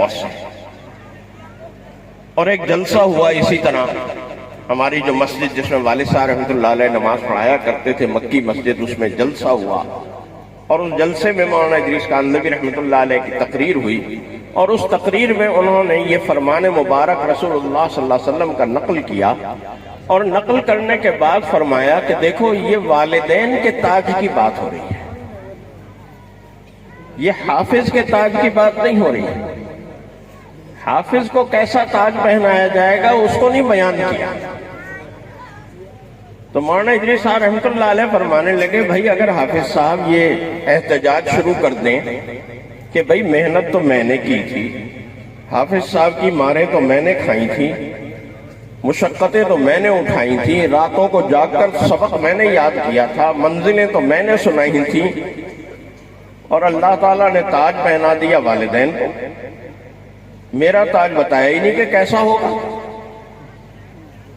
بہت سے. اور ایک جلسہ ہوا اسی طرح ہماری جو مسجد جس میں والد صاحب رحمۃ اللہ علیہ نماز پڑھایا کرتے تھے، مکی مسجد، اس میں جلسہ ہوا اور اس جلسے میں مولانا ادریس کاندھلوی رحمۃ اللہ علیہ کی تقریر ہوئی اور اس تقریر میں انہوں نے یہ فرمان مبارک رسول اللہ صلی اللہ علیہ وسلم کا نقل کیا اور نقل کرنے کے بعد فرمایا کہ دیکھو یہ والدین کے تاج کی بات ہو رہی ہے، یہ حافظ کے تاج کی بات نہیں ہو رہی ہے. حافظ کو کیسا تاج پہنایا جائے گا اس کو نہیں بیان کیا. تو مولانا ادریس صاحب رحمۃ اللہ علیہ فرمانے لگے بھائی اگر حافظ صاحب یہ احتجاج شروع کر دیں کہ بھائی محنت تو میں نے کی تھی، حافظ صاحب کی ماریں تو میں نے کھائی تھی، مشقتیں تو میں نے اٹھائی تھی، راتوں کو جاگ کر سبق میں نے یاد کیا تھا، منزلیں تو میں نے سنائی تھی، اور اللہ تعالیٰ نے تاج پہنا دیا والدین کو، میرا تاج بتایا ہی نہیں کہ کیسا ہوگا.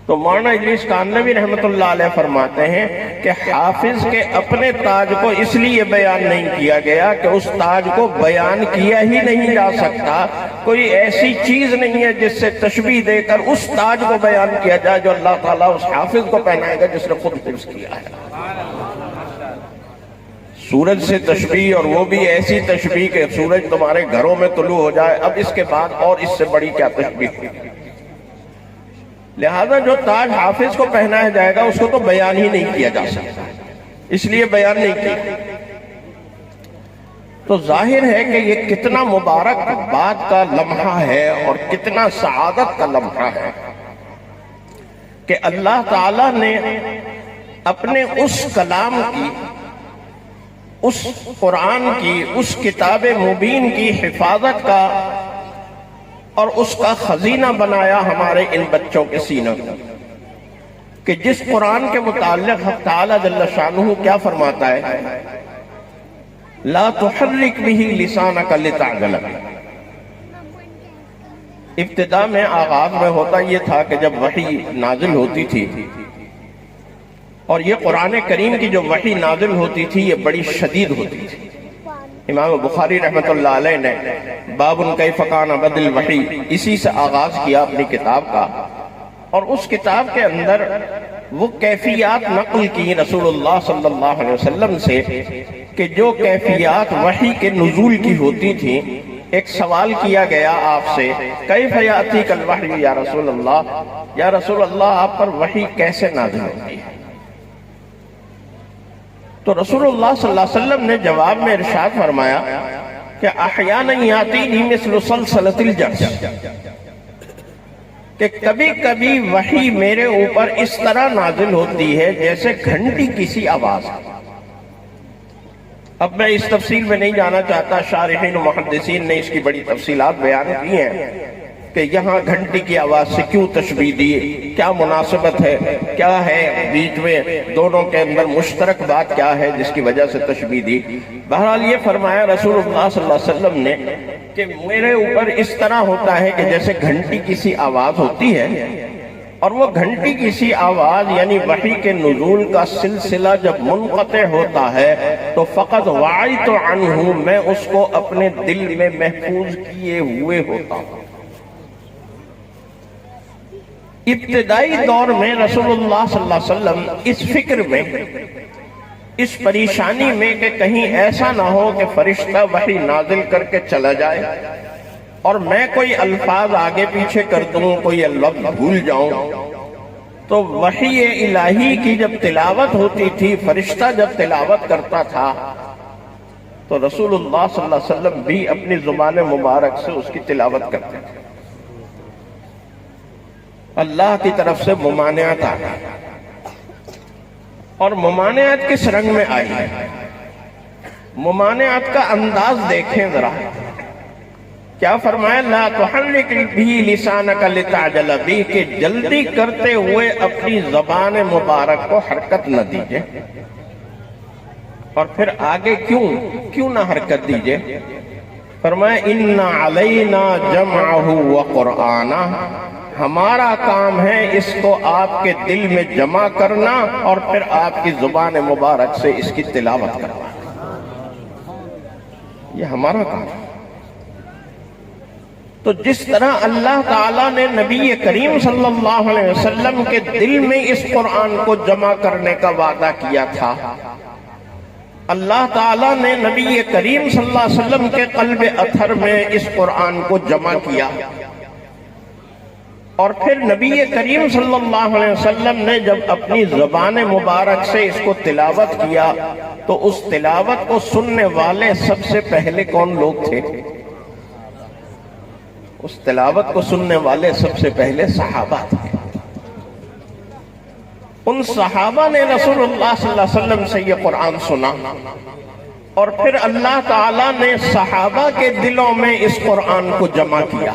تو مولانا ادریس کاندھلوی رحمۃ اللہ علیہ فرماتے ہیں کہ حافظ کے اپنے تاج کو اس لیے بیان نہیں کیا گیا کہ اس تاج کو بیان کیا ہی نہیں جا سکتا، کوئی ایسی چیز نہیں ہے جس سے تشبیہ دے کر اس تاج کو بیان کیا جائے جو اللہ تعالیٰ اس حافظ کو پہنائے گا جس نے خود حفظ کیا ہے. سورج سے تشبیہ، اور وہ بھی ایسی تشبیہ کہ سورج تمہارے گھروں میں طلوع ہو جائے، اب اس کے بعد اور اس سے بڑی کیا تشبیہ ہے. لہذا جو تاج حافظ کو پہنایا جائے گا اس کو تو بیان ہی نہیں کیا جا سکتا، اس لیے بیان نہیں کیا. تو ظاہر ہے کہ یہ کتنا مبارک بات کا لمحہ ہے اور کتنا سعادت کا لمحہ ہے کہ اللہ تعالیٰ نے اپنے اس کلام کی، اس قرآن کی، اس کتاب مبین کی حفاظت کا اور اس کا خزینہ بنایا ہمارے ان بچوں کے سینوں میں، کہ جس قرآن کے متعلق حق تعالیٰ جل شانہ کیا فرماتا ہے، لا تحرک بہ لسانک لتعجل بہ. ابتدا میں آغاز میں ہوتا یہ تھا کہ جب وحی نازل ہوتی تھی، اور یہ قرآن کریم کی جو وحی نازل ہوتی تھی یہ بڑی شدید ہوتی تھی. امام بخاری رحمۃ اللہ علیہ نے باب کیف کان بدء الوحی اسی سے آغاز کیا اپنی کتاب کا، اور اس کتاب کے اندر وہ کیفیات نقل کی رسول اللہ صلی اللہ علیہ وسلم سے کہ جو کیفیات وحی کے نزول کی ہوتی تھی. ایک سوال کیا گیا آپ سے، کیف یاتیک الوحی یا رسول اللہ، یا رسول اللہ آپ پر وحی کیسے نازل ہوتی ہے؟ تو رسول اللہ صلی اللہ علیہ وسلم نے جواب میں ارشاد فرمایا کہ احیانا یاتینی مثل سلسلۃ الجرس، کہ کبھی کبھی وحی میرے اوپر اس طرح نازل ہوتی ہے جیسے گھنٹی کسی آواز. اب میں اس تفصیل میں نہیں جانا چاہتا، شارحین و محدثین نے اس کی بڑی تفصیلات بیان کی ہیں کہ یہاں گھنٹی کی آواز سے کیوں تشبیہ دی، کیا مناسبت ہے، کیا ہے بیچ میں دونوں کے اندر مشترک بات کیا ہے جس کی وجہ سے تشبیہ دی. بہرحال یہ فرمایا رسول اللہ صلی اللہ علیہ وسلم نے کہ میرے اوپر اس طرح ہوتا ہے کہ جیسے گھنٹی کسی آواز ہوتی ہے، اور وہ گھنٹی کسی آواز یعنی وحی کے نزول کا سلسلہ جب منقطع ہوتا ہے تو فقط وعیت عنہ، میں اس کو اپنے دل میں محفوظ کیے ہوئے ہوتا ہوں. ابتدائی دور میں رسول اللہ صلی اللہ علیہ وسلم اس فکر میں، اس پریشانی میں کہ کہیں ایسا نہ ہو کہ فرشتہ وحی نازل کر کے چلا جائے اور میں کوئی الفاظ آگے پیچھے کر دوں، کوئی لفظ بھول جاؤں. تو وحی الہی کی جب تلاوت ہوتی تھی، فرشتہ جب تلاوت کرتا تھا تو رسول اللہ صلی اللہ علیہ وسلم بھی اپنی زبان مبارک سے اس کی تلاوت کرتے تھے. اللہ کی طرف سے ممانعت آ گئی، اور ممانعت کس رنگ میں آئی ہے؟ ممانعت کا انداز دیکھیں ذرا. کیا فرمایا؟ لا تحرک بھی لسانک لتعجل بہ، کہ جلدی کرتے ہوئے اپنی زبان مبارک کو حرکت نہ دیجئے. اور پھر آگے کیوں نہ حرکت دیجئے؟ فرمایا ان علینا جمعہ وقرآنہ، ہمارا کام ہے اس کو آپ کے دل میں جمع کرنا اور پھر آپ کی زبان مبارک سے اس کی تلاوت کرنا. یہ ہمارا کام ہے. تو جس طرح اللہ تعالیٰ نے نبی کریم صلی اللہ علیہ وسلم کے دل میں اس قرآن کو جمع کرنے کا وعدہ کیا تھا، اللہ تعالیٰ نے نبی کریم صلی اللہ علیہ وسلم کے قلب اطہر میں اس قرآن کو جمع کیا، اور پھر نبی کریم صلی اللہ علیہ وسلم نے جب اپنی زبان مبارک سے اس کو تلاوت کیا تو اس تلاوت کو سننے والے سب سے پہلے کون لوگ تھے؟ اس تلاوت کو سننے والے سب سے پہلے صحابہ تھے۔ ان صحابہ نے رسول اللہ صلی اللہ علیہ وسلم سے یہ قرآن سنا، اور پھر اللہ تعالیٰ نے صحابہ کے دلوں میں اس قرآن کو جمع کیا۔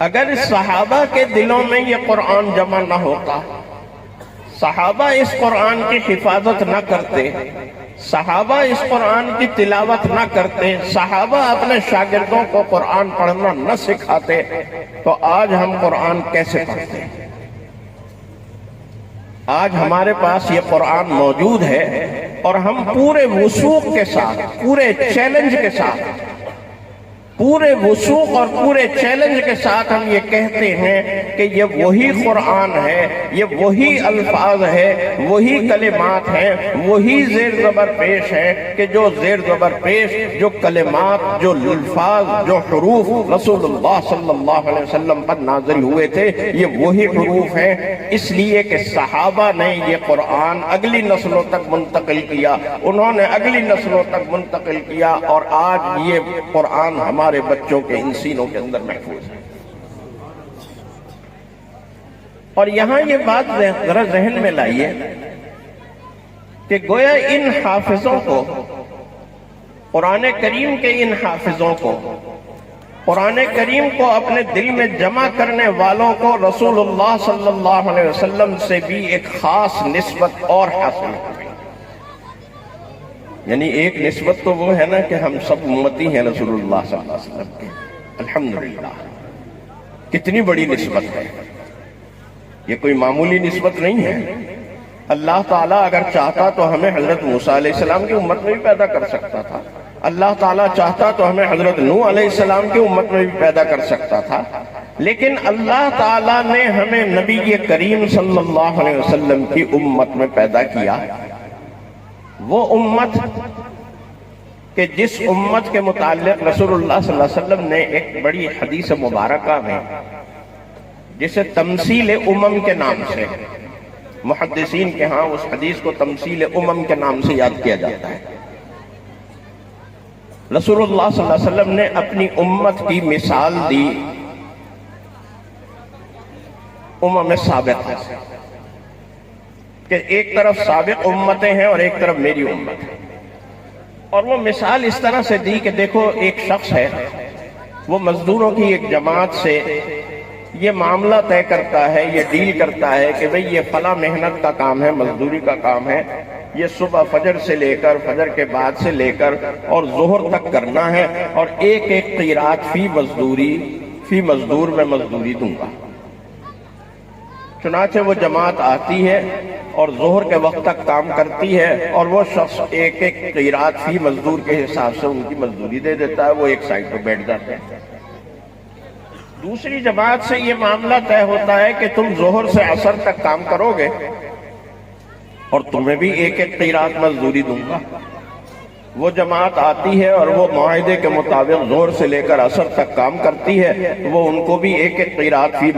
اگر صحابہ کے دلوں میں یہ قرآن جمع نہ ہوتا، صحابہ اس قرآن کی حفاظت نہ کرتے، صحابہ اس قرآن کی تلاوت نہ کرتے، صحابہ اپنے شاگردوں کو قرآن پڑھنا نہ سکھاتے، تو آج ہم قرآن کیسے پڑھتے ہیں؟ آج ہمارے پاس یہ قرآن موجود ہے اور ہم پورے وثوق کے ساتھ، پورے چیلنج کے ساتھ، پورے وثوق اور پورے چیلنج کے ساتھ ہم یہ کہتے ہیں کہ یہ وہی قرآن ہے، یہ وہی الفاظ ہے، وہی کلمات ہیں، وہی زیر زبر پیش ہے کہ جو زیر زبر پیش، جو کلمات، جو الفاظ، جو حروف رسول اللہ صلی اللہ علیہ وسلم پر نازل ہوئے تھے، یہ وہی حروف ہیں۔ اس لیے کہ صحابہ نے یہ قرآن اگلی نسلوں تک منتقل کیا، انہوں نے اگلی نسلوں تک منتقل کیا، اور آج یہ قرآن ہمارے بچوں کے ان سینوں کے اندر محفوظ ہے۔ اور یہاں یہ بات ذرا ذہن میں لائیے کہ گویا ان حافظوں کو، قرآن کریم کے ان حافظوں کو، قرآن کریم کو اپنے دل میں جمع کرنے والوں کو رسول اللہ صلی اللہ علیہ وسلم سے بھی ایک خاص نسبت اور حاصل ہوئی۔ یعنی ایک نسبت تو وہ ہے نا کہ ہم سب امتی ہیں رسول اللہ صلی اللہ علیہ وسلم کے، الحمدللہ، کتنی بڑی نسبت ہے، یہ کوئی معمولی نسبت نہیں ہے۔ اللہ تعالیٰ اگر چاہتا تو ہمیں حضرت موسیٰ علیہ السلام کی امت میں بھی پیدا کر سکتا تھا، اللہ تعالیٰ چاہتا تو ہمیں حضرت نوح علیہ السلام کی امت میں بھی پیدا کر سکتا تھا، لیکن اللہ تعالیٰ نے ہمیں نبی کریم صلی اللہ علیہ وسلم کی امت میں پیدا کیا۔ وہ امت کہ جس امت کے متعلق رسول اللہ صلی اللہ علیہ وسلم نے ایک بڑی حدیث مبارکہ میں، جسے تمثیل امم کے نام سے، محدثین کے ہاں اس حدیث کو تمثیل امم کے نام سے یاد کیا جاتا ہے، رسول اللہ صلی اللہ علیہ وسلم نے اپنی امت کی مثال دی امم سابقہ سے، کہ ایک طرف سابق امتیں ہیں اور ایک طرف میری امت ہے، اور وہ مثال اس طرح سے دی کہ دیکھو ایک شخص ہے، وہ مزدوروں کی ایک جماعت سے یہ معاملہ طے کرتا ہے، یہ ڈیل کرتا ہے کہ بھئی یہ فلاں محنت کا کام ہے، مزدوری کا کام ہے، یہ صبح فجر سے لے کر، فجر کے بعد سے لے کر اور ظہر تک کرنا ہے، اور ایک ایک قیراط فی مزدور میں مزدوری دوں گا۔ چنانچہ وہ جماعت آتی ہے اور ظہر کے وقت تک کام کرتی ہے، اور وہ شخص ایک ایک قیراط فی مزدور کے حساب سے ان کی مزدوری دے دیتا ہے، وہ ایک سائڈ پہ بیٹھ جاتے ہیں۔ دوسری جماعت سے یہ معاملہ طے ہوتا ہے کہ تم ظہر سے عصر تک کام کرو گے اور تمہیں بھی ایک ایک قیراط مزدوری دوں گا۔ وہ جماعت آتی ہے اور وہ معاہدے کے مطابق ظہر سے لے کر عصر تک کام کرتی ہے، وہ ان کو بھی ایک ایک قیراط فی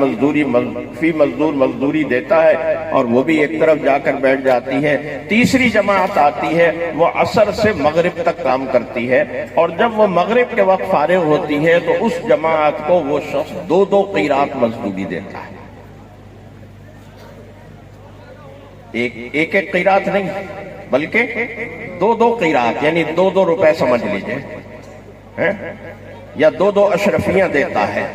مزدور مزدوری دیتا ہے، اور وہ بھی ایک طرف جا کر بیٹھ جاتی ہے۔ تیسری جماعت آتی ہے، وہ عصر سے مغرب تک کام کرتی ہے، اور جب وہ مغرب کے وقت فارغ ہوتی ہے تو اس جماعت کو وہ شخص دو دو قیراط مزدوری دیتا ہے، ایک ایک قیراط نہیں بلکہ دو دو قیراط، یعنی دو دو روپے سمجھ لیجئے، یا دو دو اشرفیاں دیتا ہے۔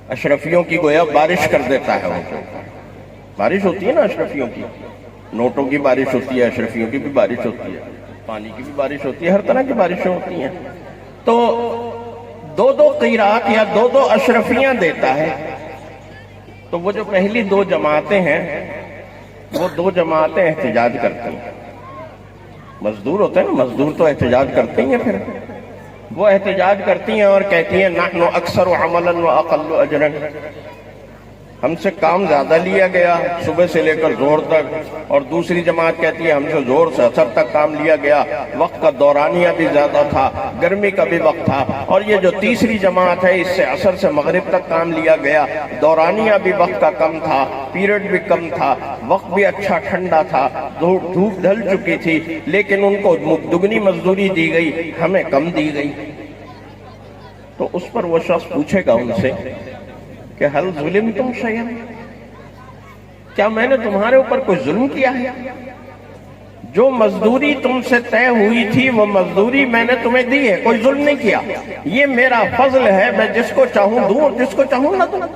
اشرفیوں کی گویا بارش کر دیتا ہے، ان کو بارش ہوتی ہے نا اشرفیوں کی، نوٹوں کی بارش ہوتی ہے، اشرفیوں کی بھی بارش ہوتی ہے، پانی کی بھی بارش ہوتی ہے، ہر طرح کی بارشیں ہوتی ہیں۔ تو دو دو قیراط یا دو دو اشرفیاں دیتا ہے۔ تو وہ جو پہلی دو جماعتیں ہیں، وہ دو جماعتیں احتجاج کرتی ہیں۔ مزدور ہوتے ہیں نا، مزدور تو احتجاج کرتے ہی ہیں، پھر وہ احتجاج کرتی ہیں اور کہتی ہیں نحن اکثر عملا واقل اجرا، ہم سے کام زیادہ لیا گیا صبح سے لے کر ظہر تک، اور دوسری جماعت کہتی ہے ہم سے ظہر سے عصر تک کام لیا گیا، وقت کا دورانیہ بھی زیادہ تھا، گرمی کا بھی وقت تھا، اور یہ جو تیسری جماعت ہے اس سے عصر سے مغرب تک کام لیا گیا، دورانیہ بھی وقت کا کم تھا، پیریڈ بھی کم تھا، وقت بھی اچھا ٹھنڈا تھا، دھوپ ڈھل چکی تھی، لیکن ان کو دگنی مزدوری دی گئی، ہمیں کم دی گئی۔ تو اس پر وہ شخص پوچھے گا ان سے کہ حل ظلمتم شیئا، کیا میں نے تمہارے اوپر کوئی ظلم کیا ہے؟ جو مزدوری تم سے طے ہوئی تھی وہ مزدوری میں نے تمہیں دی ہے، کوئی ظلم نہیں کیا، یہ میرا فضل ہے، میں جس کو چاہوں دوں اور جس کو چاہوں نہ دوں۔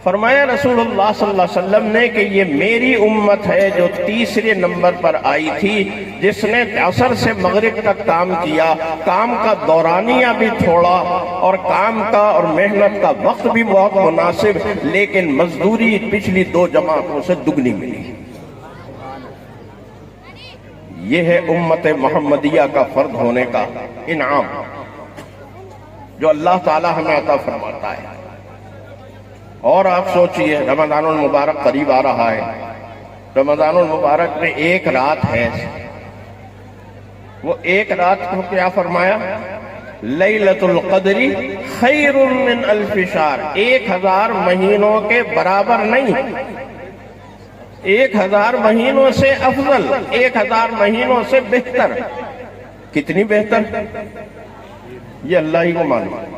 فرمایا رسول اللہ صلی اللہ علیہ وسلم نے کہ یہ میری امت ہے جو تیسرے نمبر پر آئی تھی، جس نے عصر سے مغرب تک کام کیا، کام کا دورانیہ بھی تھوڑا اور کام کا اور محنت کا وقت بھی بہت مناسب، لیکن مزدوری پچھلی دو جماعتوں سے دگنی ملی۔ یہ ہے امت محمدیہ کا فرد ہونے کا انعام جو اللہ تعالی ہمیں عطا فرماتا ہے۔ اور آپ سوچئے رمضان المبارک قریب آ رہا ہے، رمضان المبارک میں ایک رات ہے، وہ ایک رات کو کیا فرمایا؟ لیلۃ القدر خیر من الف شہر، 1000 مہینوں کے برابر نہیں، 1000 مہینوں سے افضل، 1000 مہینوں سے بہتر۔ کتنی بہتر یہ اللہ ہی کو معلوم،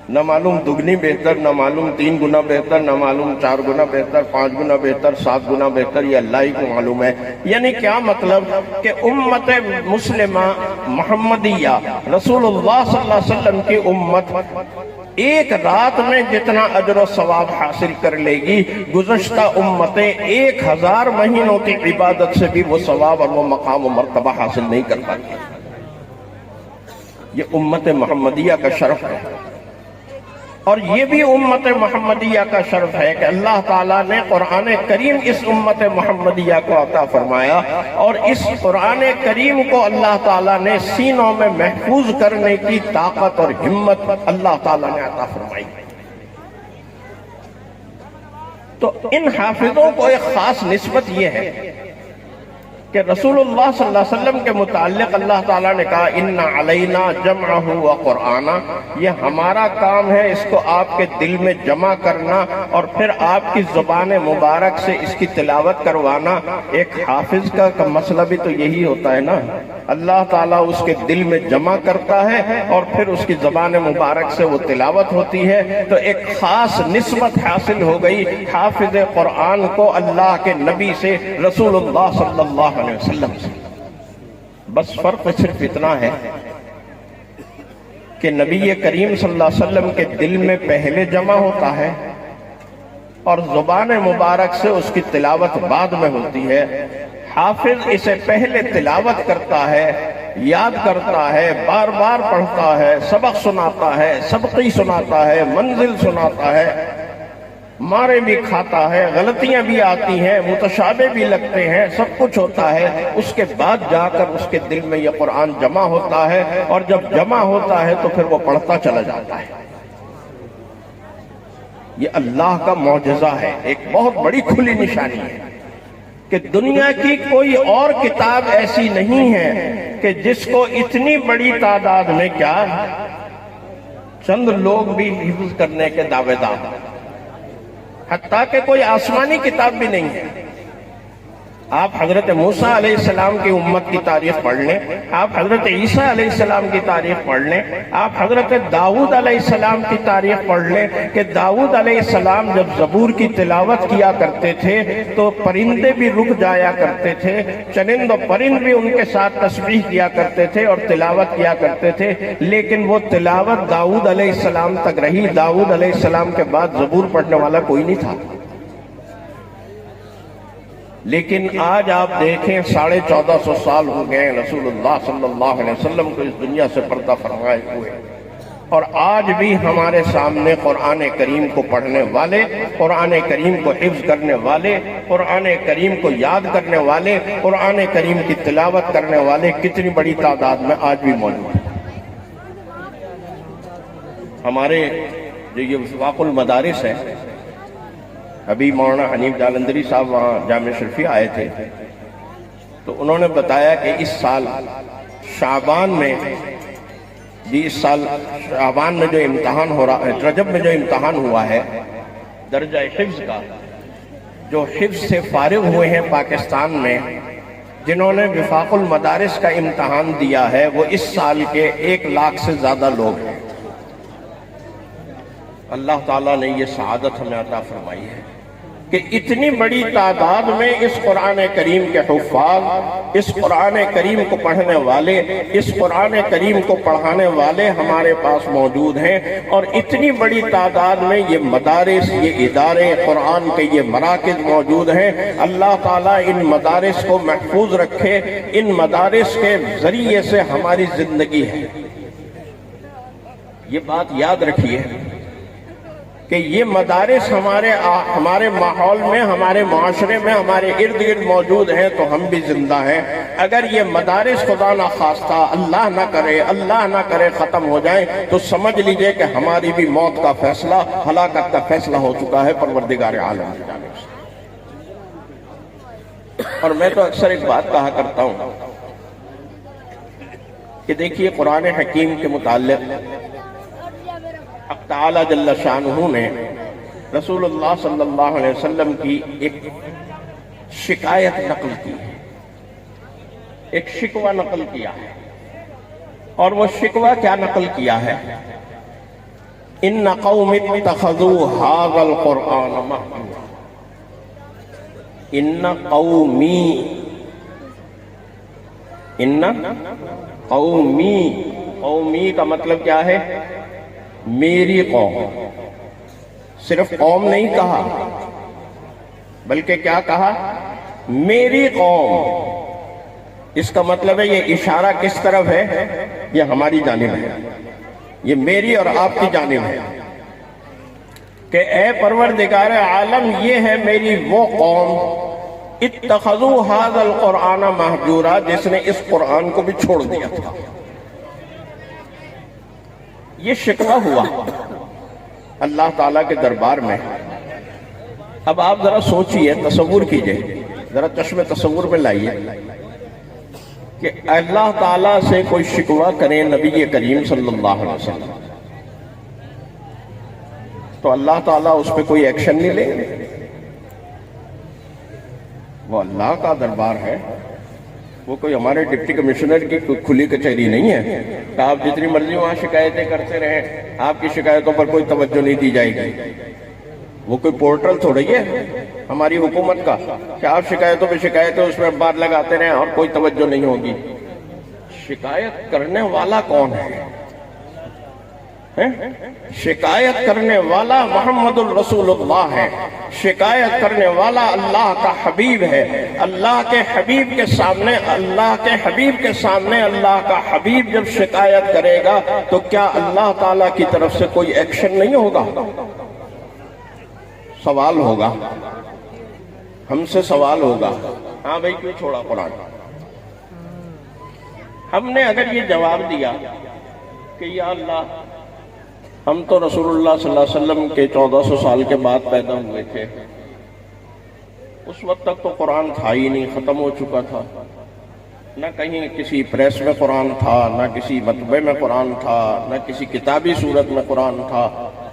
نہ معلوم دگنی بہتر، نہ معلوم 3 گنا بہتر، نہ معلوم 4 گنا بہتر، 5 گنا بہتر، 7 گنا بہتر، یہ اللہ ہی کو معلوم ہے۔ یعنی کیا مطلب کہ امت مسلمہ محمدیہ رسول اللہ صلی اللہ علیہ وسلم کی امت ایک رات میں جتنا اجر و ثواب حاصل کر لے گی، گزشتہ امتیں 1000 مہینوں کی عبادت سے بھی وہ ثواب اور وہ مقام و مرتبہ حاصل نہیں کر پاتی۔ یہ امت محمدیہ کا شرف ہے، اور یہ بھی امت محمدیہ کا شرف ہے کہ اللہ تعالیٰ نے قرآن کریم اس امت محمدیہ کو عطا فرمایا، اور اس قرآن کریم کو اللہ تعالیٰ نے سینوں میں محفوظ کرنے کی طاقت اور ہمت اللہ تعالیٰ نے عطا فرمائی۔ تو ان حافظوں کو ایک خاص نسبت یہ ہے کہ رسول اللہ صلی اللہ علیہ وسلم کے متعلق اللہ تعالیٰ نے کہا اِنَّ عَلَيْنَا جَمْعَهُ وَقُرْآنَ، یہ ہمارا کام ہے اس کو آپ کے دل میں جمع کرنا اور پھر آپ کی زبان مبارک سے اس کی تلاوت کروانا۔ ایک حافظ کا مسئلہ بھی تو یہی ہوتا ہے نا، اللہ تعالیٰ اس کے دل میں جمع کرتا ہے اور پھر اس کی زبان مبارک سے وہ تلاوت ہوتی ہے۔ تو ایک خاص نسبت حاصل ہو گئی حافظ قرآن کو اللہ کے نبی سے، رسول اللہ صلی اللہ علیہ وسلم سے۔ بس فرق صرف اتنا ہے کہ نبی کریم صلی اللہ علیہ وسلم کے دل میں پہلے جمع ہوتا ہے اور زبان مبارک سے اس کی تلاوت بعد میں ہوتی ہے۔ حافظ اسے پہلے تلاوت کرتا ہے، یاد کرتا ہے، بار بار پڑھتا ہے، سبق سناتا ہے، سبقی سناتا ہے، منزل سناتا ہے، مارے بھی کھاتا ہے، غلطیاں بھی آتی ہیں، متشابہ بھی لگتے ہیں، سب کچھ ہوتا ہے۔ اس کے بعد جا کر اس کے دل میں یہ قرآن جمع ہوتا ہے، اور جب جمع ہوتا ہے تو پھر وہ پڑھتا چلا جاتا ہے۔ یہ اللہ کا معجزہ ہے، ایک بہت بڑی کھلی نشانی ہے کہ دنیا کی کوئی اور کتاب ایسی نہیں ہے کہ جس کو اتنی بڑی تعداد میں کیا چند لوگ بھی حفظ کرنے کے دعوے دار، حتیٰ کہ کوئی آسمانی کتاب بھی نہیں ہے۔ آپ حضرت موسیٰ علیہ السلام کی امت کی تاریخ پڑھ لیں، آپ حضرت عیسیٰ علیہ السلام کی تاریخ پڑھ لیں، آپ حضرت داؤد علیہ السلام کی تاریخ پڑھ لیں کہ داؤد علیہ السلام جب زبور کی تلاوت کیا کرتے تھے تو پرندے بھی رک جایا کرتے تھے، چرند و پرند بھی ان کے ساتھ تسبیح کیا کرتے تھے اور تلاوت کیا کرتے تھے، لیکن وہ تلاوت داؤد علیہ السلام تک رہی۔ داؤد علیہ السلام کے بعد زبور پڑھنے والا کوئی نہیں تھا۔ لیکن آج آپ دیکھیں 1450 سال ہو گئے رسول اللہ صلی اللہ علیہ وسلم کو اس دنیا سے پردہ فرمائے ہوئے، اور آج بھی ہمارے سامنے قرآن کریم کو پڑھنے والے، قرآن کریم کو حفظ کرنے والے، قرآن کریم کو یاد کرنے والے، قرآن کریم کی تلاوت کرنے والے کتنی بڑی تعداد میں آج بھی موجود ہیں۔ ہمارے جو یہ وفاق المدارس ہے، ابھی مولانا حنیف جالندری صاحب وہاں جامع شریفیہ آئے تھے، تو انہوں نے بتایا کہ اس سال شعبان میں جو امتحان ہو رہا ہے، رجب میں جو امتحان ہوا ہے درجہ حفظ کا، جو حفظ سے فارغ ہوئے ہیں پاکستان میں، جنہوں نے وفاق المدارس کا امتحان دیا ہے، وہ اس سال کے 1 لاکھ سے زیادہ لوگ ہیں۔ اللہ تعالیٰ نے یہ سعادت ہمیں عطا فرمائی ہے کہ اتنی بڑی تعداد میں اس قرآن کریم کے حفاظ، اس قرآن کریم کو پڑھنے والے، اس قرآن کریم کو پڑھانے والے ہمارے پاس موجود ہیں، اور اتنی بڑی تعداد میں یہ مدارس، یہ ادارے قرآن کے یہ مراکز موجود ہیں۔ اللہ تعالیٰ ان مدارس کو محفوظ رکھے، ان مدارس کے ذریعے سے ہماری زندگی ہے۔ یہ بات یاد رکھیے کہ یہ مدارس ہمارے ماحول میں، ہمارے معاشرے میں، ہمارے ارد گرد موجود ہیں تو ہم بھی زندہ ہیں۔ اگر یہ مدارس خدا نہ خواستہ، اللہ نہ کرے ختم ہو جائیں تو سمجھ لیجئے کہ ہماری بھی موت کا فیصلہ، ہلاکت کا فیصلہ ہو چکا ہے پروردگار عالم کی جانب سے۔ اور میں تو اکثر ایک بات کہا کرتا ہوں کہ دیکھیے قرآن حکیم کے متعلق حق تعالی جل شانہ نے رسول اللہ صلی اللہ علیہ وسلم کی ایک شکایت نقل کی ہے، ایک شکوہ نقل کیا ہے، اور وہ شکوہ کیا نقل کیا ہے؟ ان قوم اتخذوا هذا القرآن مهجورا۔ ان قومی کا مطلب کیا ہے؟ میری قوم۔ صرف قوم نہیں کہا بلکہ کیا کہا؟ میری قوم۔ اس کا مطلب ہے یہ اشارہ کس طرف ہے؟ یہ ہماری جانب ہے، یہ میری اور آپ کی جانب ہے کہ اے پروردگار عالم، یہ ہے میری وہ قوم اتخذوا هذا القرآن مہجورا، جس نے اس قرآن کو بھی چھوڑ دیا تھا۔ یہ شکوہ ہوا اللہ تعالیٰ کے دربار میں۔ اب آپ ذرا سوچئے، تصور کیجئے، ذرا چشم تصور میں لائیے کہ اللہ تعالیٰ سے کوئی شکوہ کریں نبی کریم صلی اللہ علیہ وسلم، تو اللہ تعالیٰ اس پہ کوئی ایکشن نہیں لے گا۔ وہ اللہ کا دربار ہے، وہ کوئی ہمارے ڈپٹی کمشنر کی کوئی کھلی کچہری نہیں ہے کہ آپ جتنی مرضی وہاں شکایتیں کرتے رہیں، آپ کی شکایتوں پر کوئی توجہ نہیں دی جائے گی۔ وہ کوئی پورٹل تھوڑی ہے ہماری حکومت کا کہ آپ شکایتوں پہ شکایتیں اس میں بار لگاتے رہیں اور کوئی توجہ نہیں ہوگی۔ شکایت کرنے والا کون ہے؟ شکایت کرنے والا محمد الرسول اللہ ہے، شکایت کرنے والا اللہ کا حبیب ہے۔ اللہ کے حبیب کے سامنے، اللہ کا حبیب جب شکایت کرے گا تو کیا اللہ تعالیٰ کی طرف سے کوئی ایکشن نہیں ہوگا؟ سوال ہوگا، ہم سے سوال ہوگا، ہاں بھائی کیوں چھوڑا قرآن؟ ہم نے اگر یہ جواب دیا کہ یا اللہ، ہم تو رسول اللہ صلی اللہ علیہ وسلم کے 1400 سال کے بعد پیدا ہوئے تھے، اس وقت تک تو قرآن تھا ہی نہیں، ختم ہو چکا تھا، نہ کہیں کسی پریس میں قرآن تھا، نہ کسی مطبعے میں قرآن تھا، نہ کسی کتابی صورت میں قرآن تھا۔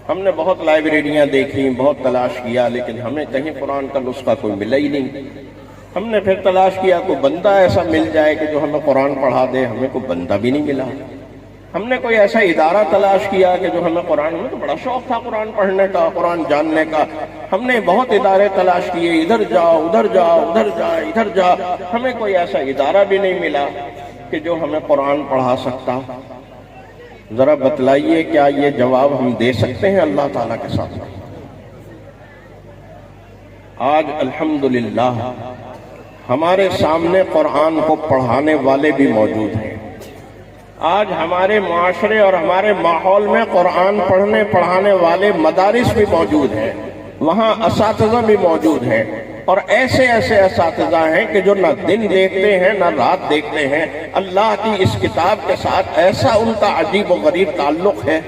ہم نے بہت لائبریریاں دیکھی، بہت تلاش کیا، لیکن ہمیں کہیں قرآن کا نسخہ کوئی ملا ہی نہیں۔ ہم نے پھر تلاش کیا کوئی بندہ ایسا مل جائے کہ جو ہمیں قرآن پڑھا دے، ہمیں کوئی بندہ بھی نہیں ملا۔ ہم نے کوئی ایسا ادارہ تلاش کیا کہ جو ہمیں قرآن، ہمیں تو بڑا شوق تھا قرآن پڑھنے کا، قرآن جاننے کا، ہم نے بہت ادارے تلاش کیے، ادھر جاؤ ادھر جاؤ ادھر جا ادھر جا، ہمیں کوئی ایسا ادارہ بھی نہیں ملا کہ جو ہمیں قرآن پڑھا سکتا۔ ذرا بتلائیے کیا یہ جواب ہم دے سکتے ہیں اللہ تعالیٰ کے ساتھ؟ آج الحمدللہ ہمارے سامنے قرآن کو پڑھانے والے بھی موجود ہیں، آج ہمارے معاشرے اور ہمارے ماحول میں قرآن پڑھنے پڑھانے والے مدارس بھی موجود ہیں، وہاں اساتذہ بھی موجود ہیں، اور ایسے ایسے اساتذہ ہیں کہ جو نہ دن دیکھتے ہیں نہ رات دیکھتے ہیں۔ اللہ کی اس کتاب کے ساتھ ایسا ان کا عجیب و غریب تعلق ہے،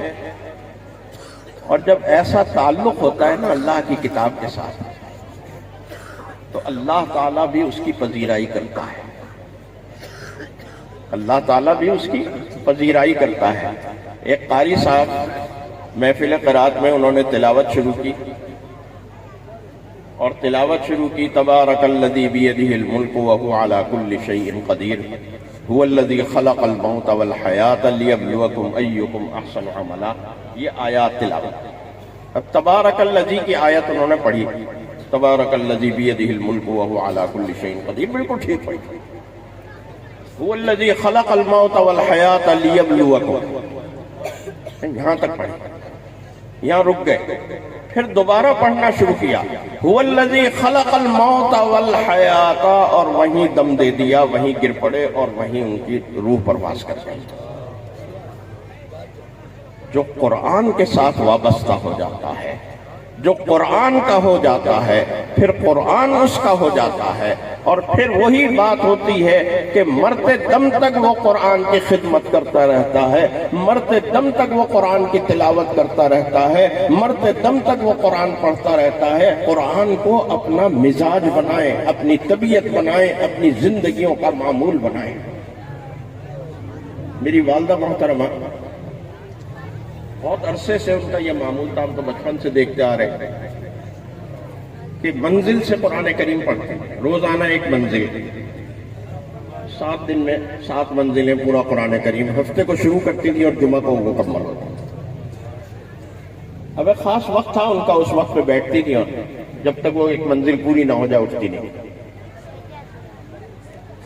اور جب ایسا تعلق ہوتا ہے نا اللہ کی کتاب کے ساتھ، تو اللہ تعالیٰ بھی اس کی پذیرائی کرتا ہے، اللہ تعالیٰ بھی اس کی پذیرائی کرتا ہے۔ ایک قاری صاحب محفل قرات میں انہوں نے تلاوت شروع کی، اور تلاوت شروع کی تبارک الذی بیدہ الملک وہو علی کل شیء قدیر هو الذی خلق الموت والحیاۃ لیبلوکم ایکم احسن عملا، یہ آیات تلاوت۔ اب تبارک الذی کی آیت انہوں نے پڑھی، تبارک الذی بیدہ الملک وہو علی کل شیء قدیر، بالکل ٹھیک پڑھی۔ هو الذی خلق الموت والحیاۃ لیبلوکم، یہاں تک پڑھی، یہاں رک گئے، پھر دوبارہ پڑھنا شروع کیا، هو الذی خلق الموت والحیاۃ، اور وہیں دم دے دیا، وہیں گر پڑے اور وہیں ان کی روح پرواز کر گئی۔ جو قرآن کے ساتھ وابستہ ہو جاتا ہے، جو قرآن کا ہو جاتا ہے، پھر قرآن اس کا ہو جاتا ہے، اور پھر وہی بات ہوتی ہے کہ مرتے دم تک وہ قرآن کی خدمت کرتا رہتا ہے، مرتے دم تک وہ قرآن کی تلاوت کرتا رہتا ہے، مرتے دم تک وہ قرآن پڑھتا رہتا ہے۔ قرآن کو اپنا مزاج بنائیں، اپنی طبیعت بنائیں، اپنی زندگیوں کا معمول بنائیں۔ میری والدہ محترمہ بہت عرصے سے ان کا یہ معمول تھا، ہم تو بچپن سے دیکھتے آ رہے ہیں کہ منزل سے قرآن کریم پڑھتے ہیں، روزانہ ایک منزل، 7 دن میں 7 منزلیں پورا قرآن کریم، ہفتے کو شروع کرتی تھی اور جمعہ کو وہ مکمل ہوتا۔ اب ایک خاص وقت تھا ان کا، اس وقت پہ بیٹھتی تھی، اور جب تک وہ ایک منزل پوری نہ ہو جائے اٹھتی نہیں۔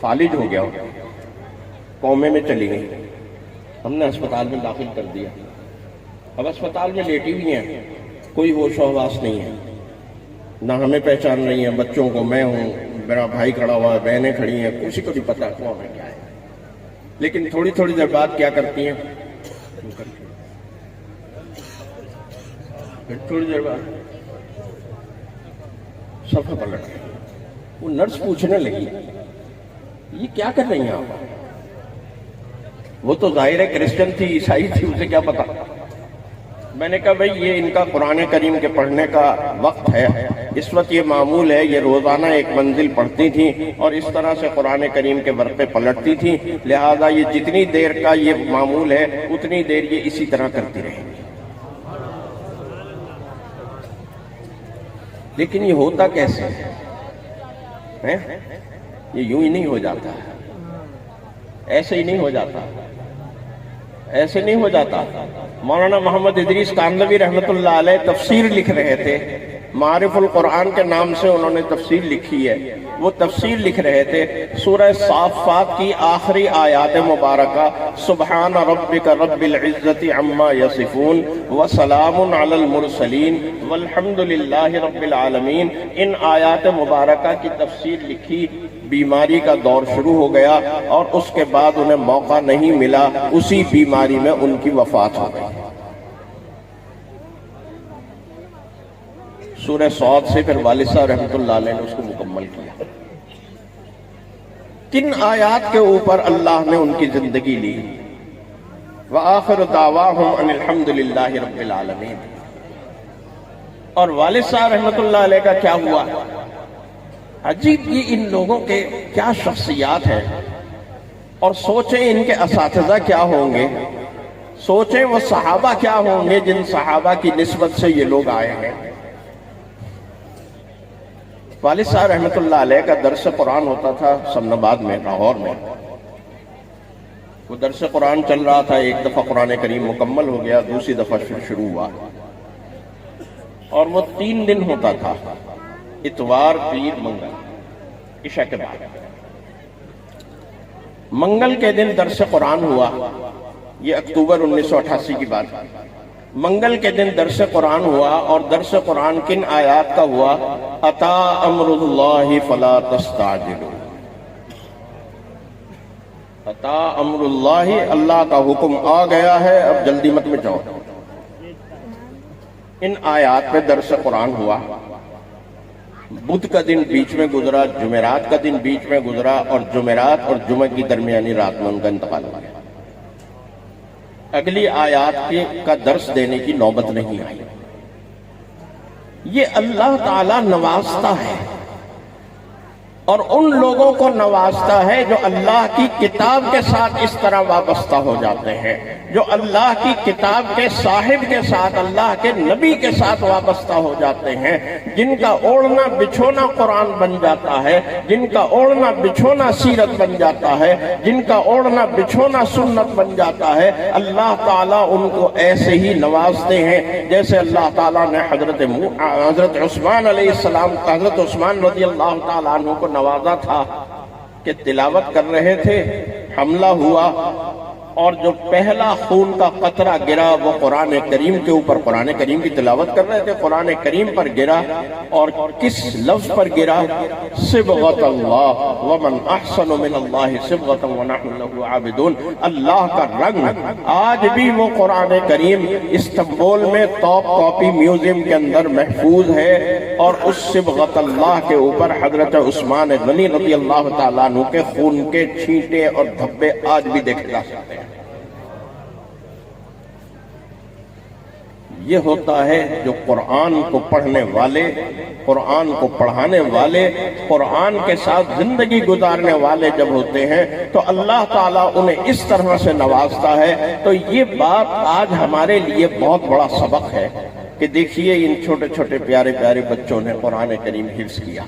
فالج ہو گیا، کومے میں چلی گئی، ہم نے اسپتال میں داخل کر دیا۔ اب اسپتال میں لیٹی ہوئی ہیں، کوئی ہوش و حواس نہیں ہے، نہ ہمیں پہچان رہی ہیں، بچوں کو، میں ہوں، میرا بھائی کھڑا ہوا ہے، بہنیں کھڑی ہیں، کسی کو نہیں پتا کون ہے کیا ہے، لیکن تھوڑی تھوڑی دیر بعد کیا کرتی ہیں، پھر تھوڑی دیر بعد صفحہ پلٹ گئی۔ وہ نرس پوچھنے لگی یہ کیا کر رہی ہیں آپ؟ وہ تو ظاہر ہے کرسچن تھی، عیسائی تھی، اسے کیا پتا۔ میں نے کہا بھئی یہ ان کا قرآن کریم کے پڑھنے کا وقت ہے، اس وقت یہ معمول ہے، یہ روزانہ ایک منزل پڑھتی تھیں اور اس طرح سے قرآن کریم کے ورقے پلٹتی تھیں، لہذا یہ جتنی دیر کا یہ معمول ہے اتنی دیر یہ اسی طرح کرتی رہیں گی۔ لیکن یہ ہوتا کیسے ہے؟ یہ یوں ہی نہیں ہو جاتا، ایسے ہی نہیں ہو جاتا، ایسے نہیں ہو جاتا۔ مولانا محمد ادریس کاندھلوی رحمۃ اللہ علیہ تفسیر لکھ رہے تھے، معارف القرآن کے نام سے انہوں نے تفسیر لکھی ہے، وہ تفسیر لکھ رہے تھے سورہ صافات کی آخری آیات مبارکہ، سبحان ربک رب العزت عما یصفون وسلام علی المرسلین والحمد للہ رب العالمین، ان آیات مبارکہ کی تفسیر لکھی۔ بیماری کا دور شروع ہو گیا اور اس کے بعد انہیں موقع نہیں ملا، اسی بیماری میں ان کی وفات ہو گئی۔ سورہ صاد سے پھر والد صاحب رحمۃ اللہ علیہ نے اس کو مکمل کیا۔ کن آیات کے اوپر اللہ نے ان کی زندگی لی؟ وآخر دعواہم ان الحمد للہ رب العالمین۔ اور والد صاحب رحمۃ اللہ علیہ کا کیا ہوا؟ عجیب، یہ ان لوگوں کے کیا شخصیات ہیں، اور سوچیں ان کے اساتذہ کیا ہوں گے، سوچیں وہ صحابہ کیا ہوں گے جن صحابہ کی نسبت سے یہ لوگ آئے ہیں۔ والد صاحب رحمۃ اللہ علیہ کا درس قرآن ہوتا تھا سمن آباد میں، لاہور میں۔ وہ درس قرآن چل رہا تھا، ایک دفعہ قرآن کریم مکمل ہو گیا، دوسری دفعہ شروع ہوا، اور وہ 3 دن ہوتا تھا، اتوار، پیر، منگل، عشاء کے بعد۔ منگل کے دن درس قرآن ہوا، یہ اکتوبر 1988 کی بات ہے۔ منگل کے دن درس قرآن ہوا، اور درس قرآن کن آیات کا ہوا؟ اتا امر اللہ فلا تستعجلوا۔ عطا امر اللہ، اللہ کا حکم آ گیا ہے، اب جلدی مت مٹاؤ۔ ان آیات پہ درس قرآن ہوا، بدھ کا دن بیچ میں گزرا، جمعرات کا دن بیچ میں گزرا، اور جمعرات اور جمعہ کی درمیانی رات میں ان کا انتقال ہو گیا۔ اگلی آیات کا درس دینے کی نوبت نہیں آئی۔ یہ اللہ تعالی نوازتا ہے، اور ان لوگوں کو نوازتا ہے جو اللہ کی کتاب کے ساتھ اس طرح وابستہ ہو جاتے ہیں، جو اللہ کی کتاب کے صاحب کے ساتھ، اللہ کے نبی کے ساتھ وابستہ ہو جاتے ہیں، جن کا اوڑھنا بچھونا قرآن بن جاتا ہے، جن کا اوڑھنا بچھونا سیرت بن جاتا ہے، جن کا اوڑھنا بچھونا سنت بن جاتا ہے۔ اللہ تعالیٰ ان کو ایسے ہی نوازتے ہیں جیسے اللہ تعالیٰ نے حضرت عثمان علیہ السلام، حضرت عثمان رضی اللہ تعالیٰ عنہ کو نوازا تھا کہ تلاوت کر رہے تھے، حملہ ہوا، اور جو پہلا خون کا قطرہ گرا وہ قرآن کریم کے اوپر، قرآن کریم کی تلاوت کر رہے تھے، قرآن کریم پر گرا، اور کس لفظ پر گرا؟ صبغۃ اللہ ومن احسن من اللہ صبغۃ ونحن له عابدون۔ اللہ کا رنگ آج بھی وہ قرآن کریم استنبول میں ٹاپ کاپی میوزیم کے اندر محفوظ ہے، اور اس صبغۃ اللہ کے اوپر حضرت عثمان غنی رضی اللہ تعالیٰ عنہ کے خون کے چھینٹے اور دھبے آج بھی دیکھے جا سکتے ہیں۔ یہ ہوتا ہے جو قرآن کو پڑھنے والے، قرآن کو پڑھانے والے، قرآن کے ساتھ زندگی گزارنے والے جب ہوتے ہیں تو اللہ تعالیٰ انہیں اس طرح سے نوازتا ہے۔ تو یہ بات آج ہمارے لیے بہت بڑا سبق ہے کہ دیکھیے ان چھوٹے چھوٹے پیارے پیارے بچوں نے قرآن کریم حفظ کیا۔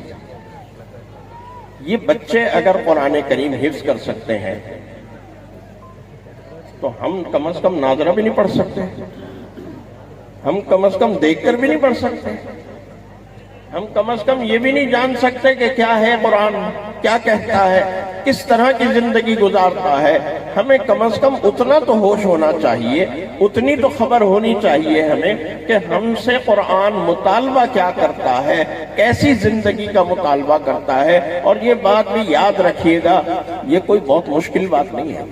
یہ بچے اگر قرآن کریم حفظ کر سکتے ہیں تو ہم کم از کم ناظرہ بھی نہیں پڑھ سکتے، ہم کم از کم دیکھ کر بھی نہیں پڑھ سکتے، ہم کم از کم یہ بھی نہیں جان سکتے کہ کیا ہے قرآن، کیا کہتا ہے، کس طرح کی زندگی گزارتا ہے۔ ہمیں کم از کم اتنا تو ہوش ہونا چاہیے، اتنی تو خبر ہونی چاہیے ہمیں کہ ہم سے قرآن مطالبہ کیا کرتا ہے، کیسی زندگی کا مطالبہ کرتا ہے۔ اور یہ بات بھی یاد رکھیے گا، یہ کوئی بہت مشکل بات نہیں ہے۔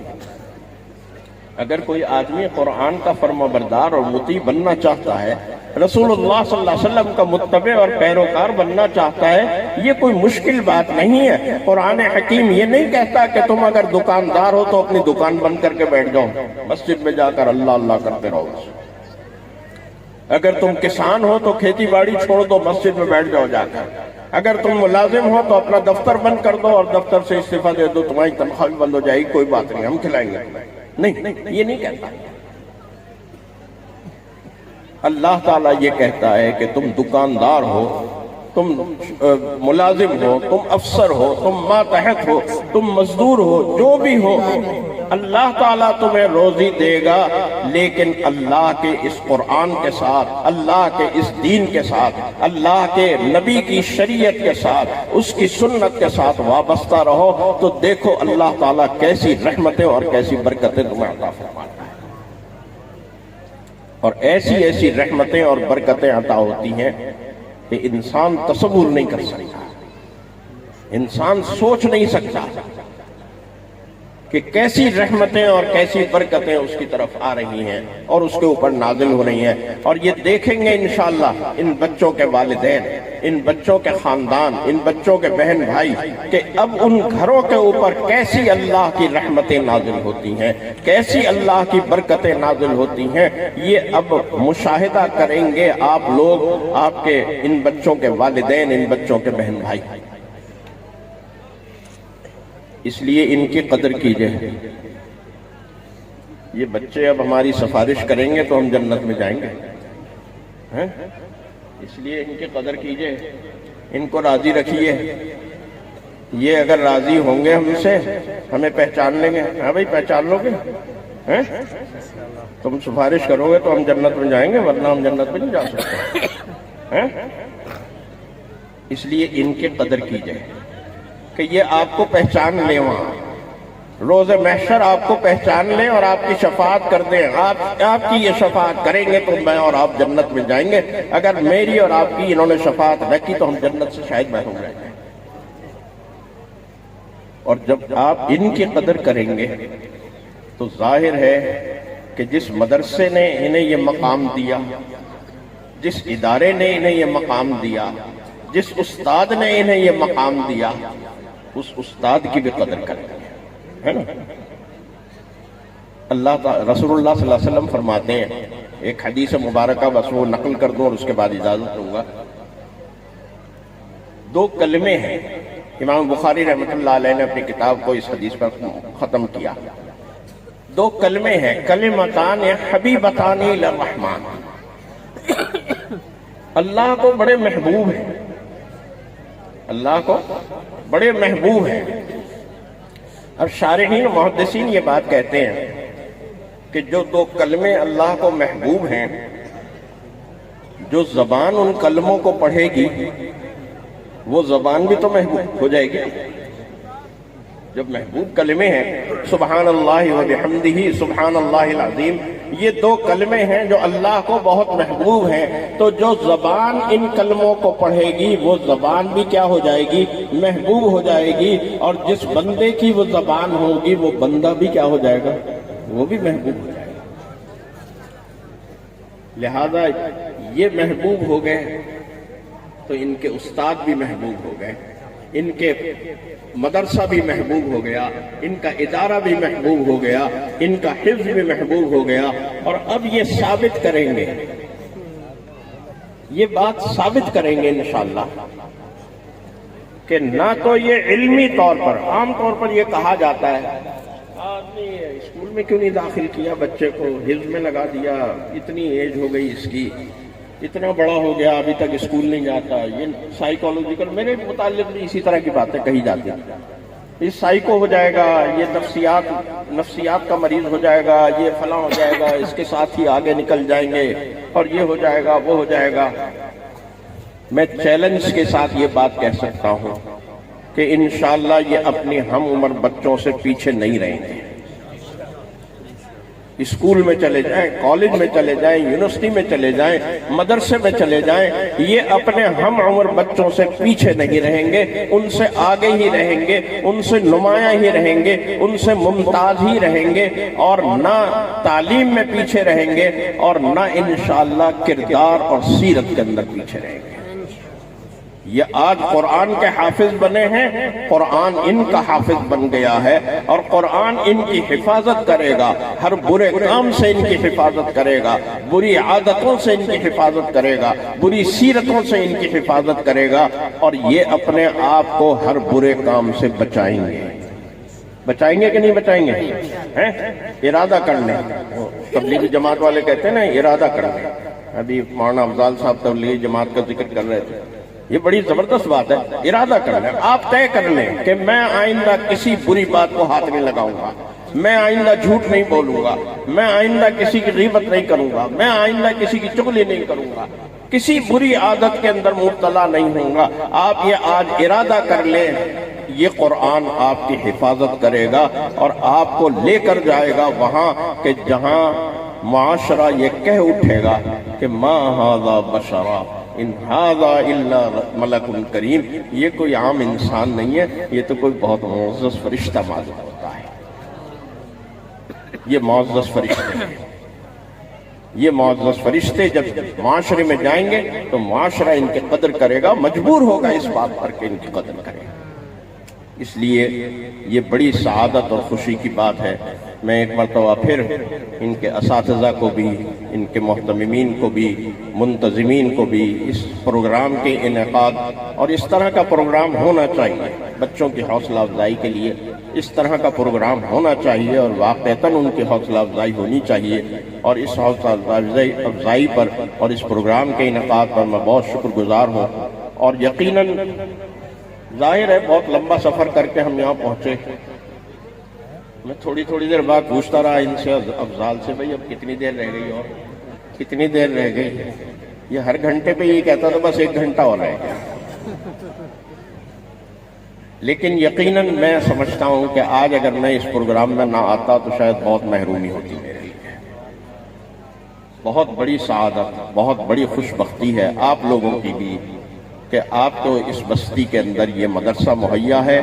اگر کوئی آدمی قرآن کا فرما بردار اور مطیع بننا چاہتا ہے، رسول اللہ صلی اللہ علیہ وسلم کا متبع اور پیروکار بننا چاہتا ہے، یہ کوئی مشکل بات نہیں ہے۔ قرآن حکیم یہ نہیں کہتا کہ تم اگر دکاندار ہو تو اپنی دکان بند کر کے بیٹھ جاؤ، مسجد میں جا کر اللہ اللہ کرتے رہو۔ اگر تم کسان ہو تو کھیتی باڑی چھوڑ دو، مسجد میں بیٹھ جاؤ جا کر۔ اگر تم ملازم ہو تو اپنا دفتر بند کر دو اور دفتر سے استعفیٰ دے دو، تمہاری تنخواہ بھی بند ہو جائے گی، کوئی بات نہیں، ہم کھلائیں گے۔ نہیں، یہ نہیں کہتا۔ اللہ تعالیٰ یہ کہتا ہے کہ تم دکاندار ہو، تم ملازم ہو، تم افسر ہو، تم ماتحت ہو، تم مزدور ہو، جو بھی ہو، اللہ تعالیٰ تمہیں روزی دے گا، لیکن اللہ کے اس قرآن کے ساتھ، اللہ کے اس دین کے ساتھ، اللہ کے نبی کی شریعت کے ساتھ، اس کی سنت کے ساتھ وابستہ رہو تو دیکھو اللہ تعالیٰ کیسی رحمتیں اور کیسی برکتیں تمہیں عطا فرماتا ہے۔ اور ایسی ایسی رحمتیں اور برکتیں عطا ہوتی ہیں کہ انسان تصور نہیں کر سکتا، انسان سوچ نہیں سکتا کہ کیسی رحمتیں اور کیسی برکتیں اس کی طرف آ رہی ہیں اور اس کے اوپر نازل ہو رہی ہیں۔ اور یہ دیکھیں گے انشاءاللہ ان بچوں کے والدین، ان بچوں کے خاندان، ان بچوں کے بہن بھائی کہ اب ان گھروں کے اوپر کیسی اللہ کی رحمتیں نازل ہوتی ہیں، کیسی اللہ کی برکتیں نازل ہوتی ہیں۔ یہ اب مشاہدہ کریں گے آپ لوگ، آپ کے ان بچوں کے والدین، ان بچوں کے بہن بھائی۔ اس لیے ان کی قدر کیجئے۔ یہ بچے اب ہماری سفارش کریں گے تو ہم جنت میں جائیں گے، اس لیے ان کی قدر کیجئے، ان کو راضی رکھیے۔ یہ اگر راضی ہوں گے ہم سے، ہمیں پہچان لیں گے۔ ہاں بھائی، پہچان لو گے، تم سفارش کرو گے تو ہم جنت میں جائیں گے، ورنہ ہم جنت میں نہیں جا سکتے۔ اس لیے ان کی قدر کیجئے کہ یہ آپ کو پہچان لیں، وہاں روز محشر آپ کو پہچان لیں اور آپ کی شفاعت کر دیں۔ آپ کی یہ شفاعت کریں گے تو میں اور آپ جنت میں جائیں گے، اگر میری اور آپ کی انہوں نے شفاعت نہ کی تو ہم جنت سے شاید محروم رہ جائیں۔ اور جب آپ ان کی قدر کریں گے تو ظاہر ہے کہ جس مدرسے نے انہیں یہ مقام دیا، جس ادارے نے انہیں یہ مقام دیا، جس استاد نے انہیں یہ مقام دیا، اس استاد کی بھی قدر کریں گے، ہے نا؟ رسول اللہ صلی اللہ علیہ وسلم فرماتے ہیں، ایک حدیث مبارکہ بس وہ نقل کر دوں اور اس کے بعد اجازت دوں گا۔ دو کلمے ہیں، امام بخاری رحمۃ اللہ علیہ نے اپنی کتاب کو اس حدیث پر ختم کیا۔ دو کلمے ہیں، کلمتان حبیبتان الی الرحمن، اللہ کو بڑے محبوب ہیں، اللہ کو بڑے محبوب ہیں۔ اب شارحین و محدثین یہ بات کہتے ہیں کہ جو دو کلمے اللہ کو محبوب ہیں، جو زبان ان کلموں کو پڑھے گی وہ زبان بھی تو محبوب ہو جائے گی۔ جب محبوب کلمے ہیں سبحان اللہ و بحمدہ سبحان اللہ العظیم، یہ دو کلمے ہیں جو اللہ کو بہت محبوب ہیں، تو جو زبان ان کلموں کو پڑھے گی وہ زبان بھی کیا ہو جائے گی؟ محبوب ہو جائے گی، اور جس بندے کی وہ زبان ہوگی وہ بندہ بھی کیا ہو جائے گا؟ وہ بھی محبوب ہو جائے گا۔ لہذا یہ محبوب ہو گئے تو ان کے استاد بھی محبوب ہو گئے، ان کے مدرسہ بھی محبوب ہو گیا، ان کا ادارہ بھی محبوب ہو گیا، ان کا حفظ بھی محبوب ہو گیا۔ اور اب یہ ثابت کریں گے، یہ بات ثابت کریں گے انشاءاللہ کہ نہ تو یہ علمی طور پر، عام طور پر یہ کہا جاتا ہے آدمی اسکول میں کیوں نہیں داخل کیا بچے کو، حفظ میں لگا دیا، اتنی ایج ہو گئی اس کی، اتنا بڑا ہو گیا ابھی تک اسکول نہیں جاتا۔ یہ سائیکالوجیکل، میرے متعلق بھی اسی طرح کی باتیں کہی جاتی ہیں، یہ سائیکو ہو جائے گا، یہ نفسیات کا مریض ہو جائے گا، یہ فلاں ہو جائے گا، اس کے ساتھ ہی آگے نکل جائیں گے، اور یہ ہو جائے گا، وہ ہو جائے گا۔ میں چیلنج کے ساتھ یہ بات کہہ سکتا ہوں کہ انشاءاللہ یہ اپنی ہم عمر بچوں سے پیچھے نہیں رہیں گے۔ اسکول میں چلے جائیں، کالج میں چلے جائیں، یونیورسٹی میں چلے جائیں، مدرسے میں چلے جائیں، یہ اپنے ہم عمر بچوں سے پیچھے نہیں رہیں گے، ان سے آگے ہی رہیں گے، ان سے نمایاں ہی رہیں گے، ان سے ممتاز ہی رہیں گے، اور نہ تعلیم میں پیچھے رہیں گے اور نہ انشاءاللہ کردار اور سیرت کے اندر پیچھے رہیں گے۔ یہ آج قرآن کے حافظ بنے ہیں، قرآن ان کا حافظ بن گیا ہے، اور قرآن ان کی حفاظت کرے گا، ہر برے کام سے ان کی حفاظت کرے گا، بری عادتوں سے ان کی حفاظت کرے گا، بری سیرتوں سے ان کی حفاظت کرے گا، اور یہ اپنے آپ کو ہر برے کام سے بچائیں گے۔ بچائیں گے کہ نہیں بچائیں گے؟ ارادہ کر لیں۔ تبلیغی جماعت والے کہتے ہیں نا ارادہ کر لیں۔ ابھی مولانا افضال صاحب تبلیغی جماعت کا ذکر کر رہے تھے، یہ بڑی زبردست بات ہے۔ ارادہ کر لیں، آپ طے کر لیں کہ میں آئندہ کسی بری بات کو ہاتھ نہیں لگاؤں گا، میں آئندہ جھوٹ نہیں بولوں گا، میں آئندہ کسی کی غیبت نہیں کروں گا، میں آئندہ کسی کی چغلی نہیں کروں گا، کسی بری عادت کے اندر مبتلا نہیں ہوں گا۔ آپ یہ آج ارادہ کر لیں، یہ قرآن آپ کی حفاظت کرے گا اور آپ کو لے کر جائے گا وہاں کہ جہاں معاشرہ یہ کہہ اٹھے گا کہ ما ھذا بشرا ان ھذا الا ملک کریم، یہ کوئی عام انسان نہیں ہے، یہ تو کوئی بہت معزز فرشتہ معلوم ہوتا ہے۔ یہ معزز فرشتے ہیں، یہ معزز فرشتے جب معاشرے میں جائیں گے تو معاشرہ ان کی قدر کرے گا، مجبور ہوگا اس بات پر کہ ان کی قدر کرے گا۔ اس لیے یہ بڑی سعادت اور خوشی کی بات ہے۔ میں ایک مرتبہ پھر ان کے اساتذہ کو بھی، ان کے محتممین کو بھی، منتظمین کو بھی اس پروگرام کے انعقاد، اور اس طرح کا پروگرام ہونا چاہیے بچوں کی حوصلہ افزائی کے لیے، اس طرح کا پروگرام ہونا چاہیے اور واقعتاً ان کی حوصلہ افزائی ہونی چاہیے۔ اور اس حوصلہ افزائی پر اور اس پروگرام کے انعقاد پر میں بہت شکر گزار ہوں، اور یقیناً ظاہر ہے بہت لمبا سفر کر کے ہم یہاں پہنچے۔ میں تھوڑی دیر بعد پوچھتا رہا ان سے، افضال سے، بھئی اب کتنی دیر رہ گئی اور کتنی دیر رہ گئی؟ یہ ہر گھنٹے پہ یہ کہتا تھا بس 1 گھنٹہ اور رہ گیا۔ لیکن یقیناً میں سمجھتا ہوں کہ آج اگر میں اس پروگرام میں نہ آتا تو شاید بہت محرومی ہوتی میرے لیے۔ بہت بڑی سعادت، بہت بڑی خوش بختی ہے آپ لوگوں کی بھی کہ آپ کو اس بستی کے اندر یہ مدرسہ مہیا ہے،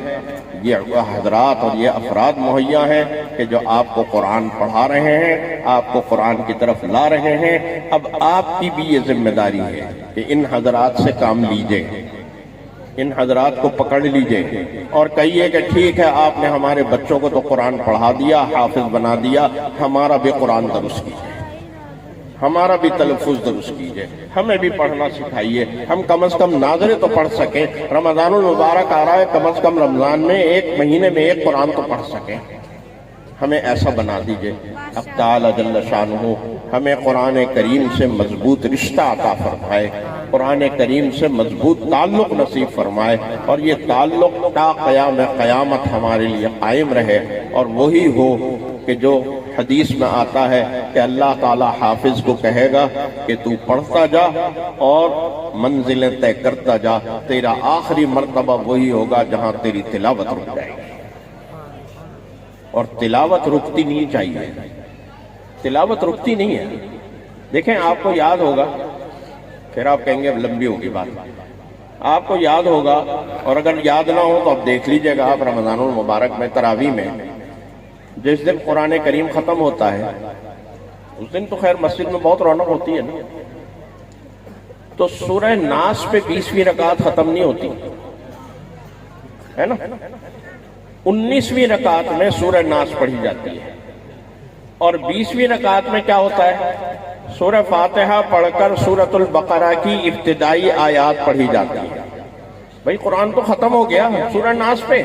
یہ حضرات اور یہ افراد مہیا ہیں کہ جو آپ کو قرآن پڑھا رہے ہیں، آپ کو قرآن کی طرف لا رہے ہیں۔ اب آپ کی بھی یہ ذمہ داری ہے کہ ان حضرات سے کام لیجئے، ان حضرات کو پکڑ لیجئے اور کہیے کہ ٹھیک ہے آپ نے ہمارے بچوں کو تو قرآن پڑھا دیا، حافظ بنا دیا، ہمارا بھی قرآن درست کیجئے، ہمارا بھی تلفظ درست کیجئے، ہمیں بھی پڑھنا سکھائیے، ہم کم از کم ناظرے تو پڑھ سکیں۔ رمضان المبارک آ رہا ہے، کم از کم رمضان میں ایک مہینے میں ایک قرآن تو پڑھ سکیں، ہمیں ایسا بنا دیجئے۔ اب تعالی جل شانہ ہمیں قرآن کریم سے مضبوط رشتہ عطا فرمائے، قرآن کریم سے مضبوط تعلق نصیب فرمائے، اور یہ تعلق تا قیام قیامت ہمارے لیے قائم رہے، اور وہی ہو کہ جو حدیث میں آتا ہے کہ اللہ تعالی حافظ کو کہے گا کہ تو پڑھتا جا اور منزلیں طے کرتا جا، تیرا آخری مرتبہ وہی ہوگا جہاں تیری تلاوت رک جائے گی، اور تلاوت رکتی نہیں چاہیے، تلاوت رکتی نہیں ہے۔ دیکھیں آپ کو یاد ہوگا، پھر آپ کہیں گے لمبی ہوگی بات، آپ کو یاد ہوگا، اور اگر یاد نہ ہو تو آپ دیکھ لیجئے گا، آپ رمضان المبارک میں تراویح میں جس دن قرآن کریم ختم ہوتا ہے اس دن تو خیر مسجد میں بہت رونق ہوتی ہے نا، تو سورہ ناس پہ 20ویں رکعت ختم نہیں ہوتی ہے نا، 19ویں رکعت میں سورہ ناس پڑھی جاتی ہے، اور 20ویں رکعت میں کیا ہوتا ہے؟ سورہ فاتحہ پڑھ کر سورۃ البقرہ کی ابتدائی آیات پڑھی جاتی ہے۔ بھئی قرآن تو ختم ہو گیا سورہ ناس پہ،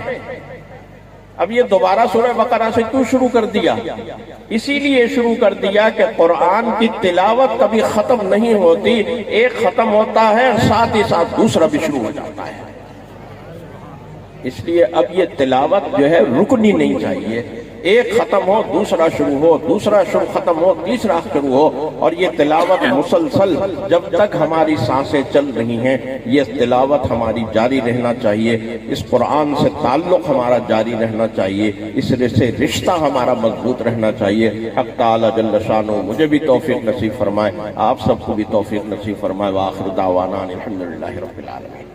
اب یہ دوبارہ سورہ بقرہ سے کیوں شروع کر دیا؟ اسی لیے شروع کر دیا کہ قرآن کی تلاوت کبھی ختم نہیں ہوتی، ایک ختم ہوتا ہے ساتھ ہی ساتھ دوسرا بھی شروع ہو جاتا ہے، اس لیے اب یہ تلاوت جو ہے رکنی نہیں چاہیے، ایک ختم ہو دوسرا شروع ہو، دوسرا شروع ختم ہو تیسرا شروع ہو، اور یہ تلاوت مسلسل جب تک ہماری سانسیں چل رہی ہیں یہ تلاوت ہماری جاری رہنا چاہیے، اس قرآن سے تعلق ہمارا جاری رہنا چاہیے، اس سے رشتہ ہمارا مضبوط رہنا چاہیے۔ حق تعالی جل شانہ مجھے بھی توفیق نصیب فرمائے، آپ سب کو بھی توفیق نصیب فرمائے، وآخر دعوانا الحمدللہ رب العالمین۔